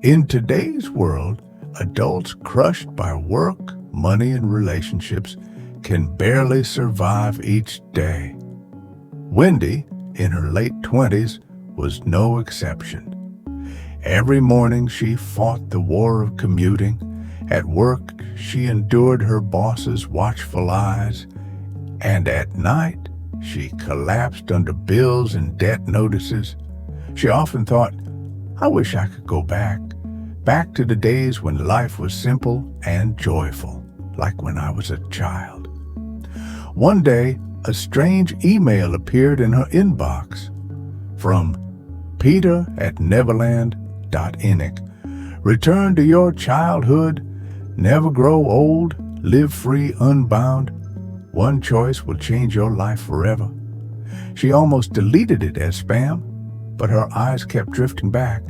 In today's world, adults crushed by work, money, and relationships can barely survive each day. Wendy, in her late 20s, was no exception. Every morning she fought the war of commuting. At work, she endured her boss's watchful eyes. And at night, she collapsed under bills and debt notices. She often thought, I wish I could go back to the days when life was simple and joyful, like when I was a child. One day, a strange email appeared in her inbox from Peter at Neverland. Return to your childhood, never grow old, live free, unbound. One choice will change your life forever. She almost deleted it as spam, but her eyes kept drifting back.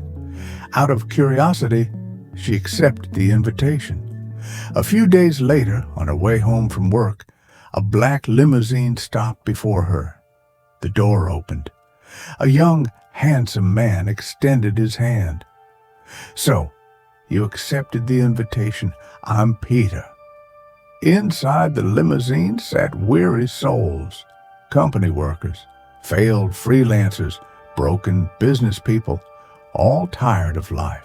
Out of curiosity, she accepted the invitation. A few days later, on her way home from work, a black limousine stopped before her. The door opened. A young, handsome man extended his hand. So, you accepted the invitation. I'm Peter. Inside the limousine sat weary souls, company workers, failed freelancers, broken business people, all tired of life.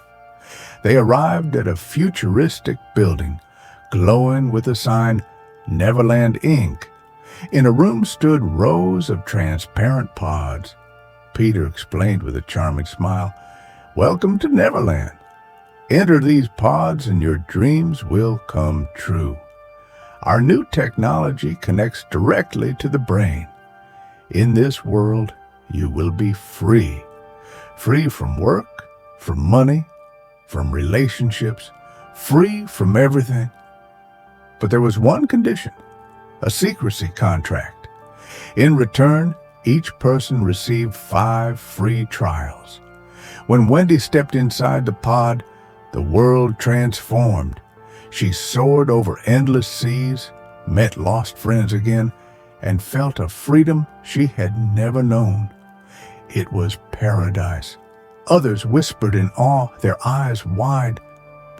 They arrived at a futuristic building, glowing with a sign, Neverland Inc. In a room stood rows of transparent pods. Peter explained with a charming smile, Welcome to Neverland. Enter these pods and your dreams will come true. Our new technology connects directly to the brain. In this world, you will be free. Free from work, from money, from relationships, free from everything. But there was one condition, a secrecy contract. In return, each person received 5 free trials. When Wendy stepped inside the pod, the world transformed. She soared over endless seas, met lost friends again, and felt a freedom she had never known. It was paradise. Others whispered in awe, their eyes wide,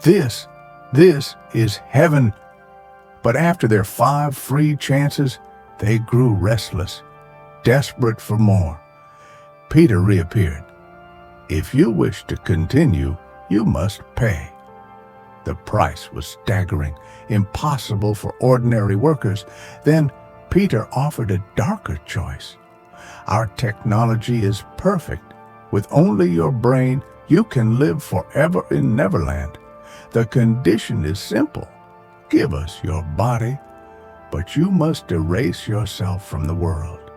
This is heaven. But after their 5 free chances, they grew restless, desperate for more. Peter reappeared. If you wish to continue, you must pay. The price was staggering, impossible for ordinary workers. Then Peter offered a darker choice. Our technology is perfect. With only your brain, you can live forever in Neverland. The condition is simple. Give us your body, but you must erase yourself from the world.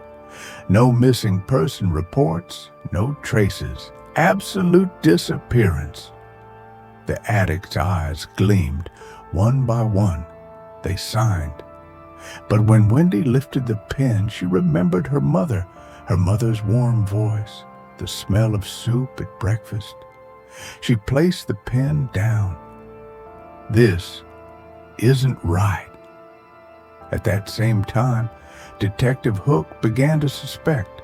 No missing person reports, no traces, absolute disappearance. The addict's eyes gleamed. One by one, they signed. But when Wendy lifted the pen, she remembered her mother's warm voice, the smell of soup at breakfast. She placed the pen down. This isn't right. At that same time, Detective Hook began to suspect.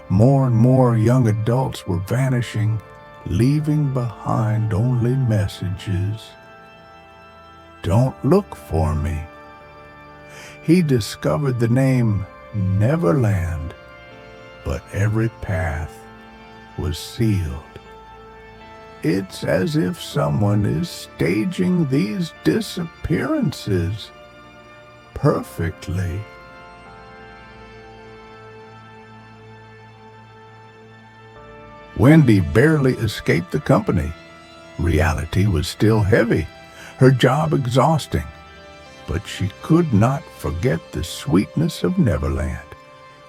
More and more young adults were vanishing, leaving behind only messages. Don't look for me. He discovered the name Neverland, but every path was sealed. It's as if someone is staging these disappearances perfectly. Wendy barely escaped the company. Reality was still heavy, her job exhausting. But she could not forget the sweetness of Neverland.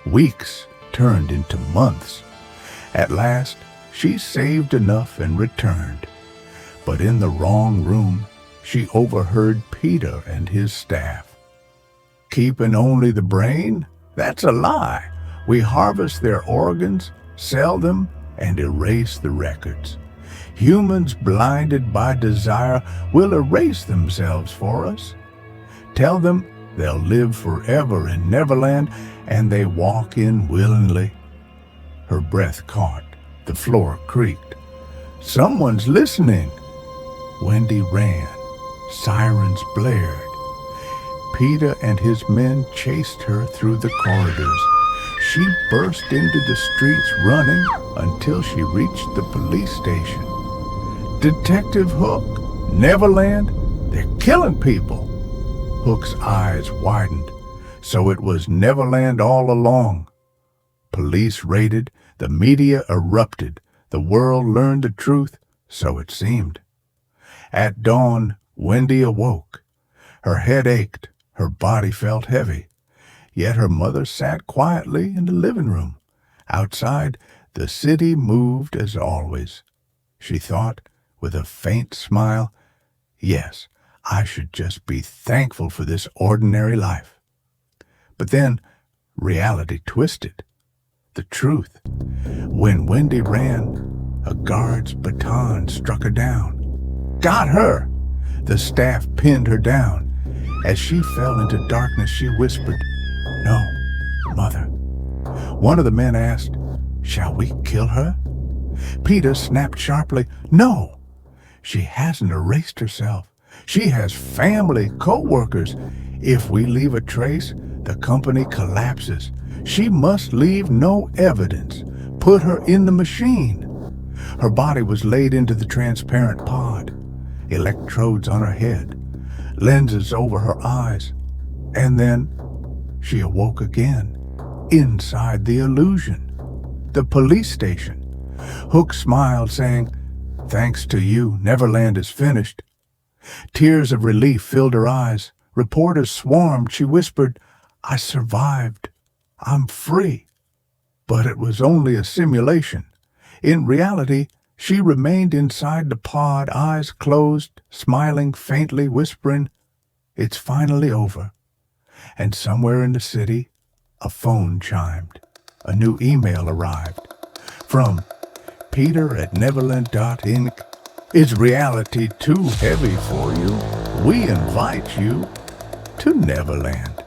Weeks turned into months. At last, she saved enough and returned. But in the wrong room, she overheard Peter and his staff. Keeping only the brain? That's a lie. We harvest their organs, sell them, and erase the records. Humans blinded by desire will erase themselves for us. Tell them they'll live forever in Neverland, and they walk in willingly. Her breath caught. The floor creaked. Someone's listening. Wendy ran. Sirens blared. Peter and his men chased her through the corridors. She burst into the streets running until she reached the police station. Detective Hook, Neverland, they're killing people. Hook's eyes widened. So it was Neverland all along. Police raided, the media erupted, the world learned the truth, so it seemed. At dawn, Wendy awoke. Her head ached, her body felt heavy. Yet her mother sat quietly in the living room. Outside, the city moved as always. She thought, with a faint smile, yes, I should just be thankful for this ordinary life. But then, reality twisted. The truth. When Wendy ran, a guard's baton struck her down. Got her! The staff pinned her down. As she fell into darkness, she whispered, "No, Mother." One of the men asked, "Shall we kill her?" Peter snapped sharply, "No! She hasn't erased herself. She has family, co-workers. If we leave a trace, the company collapses. She must leave no evidence. Put her in the machine." Her body was laid into the transparent pod. Electrodes on her head, lenses over her eyes, and then she awoke again, inside the illusion, the police station. Hook smiled, saying, "Thanks to you, Neverland is finished." Tears of relief filled her eyes. Reporters swarmed. She whispered, "I survived. I'm free." But it was only a simulation. In reality, she remained inside the pod, eyes closed, smiling faintly, whispering, "It's finally over." And somewhere in the city, a phone chimed. A new email arrived. From Peter@Neverland.inc. Is reality too heavy for you? We invite you to Neverland.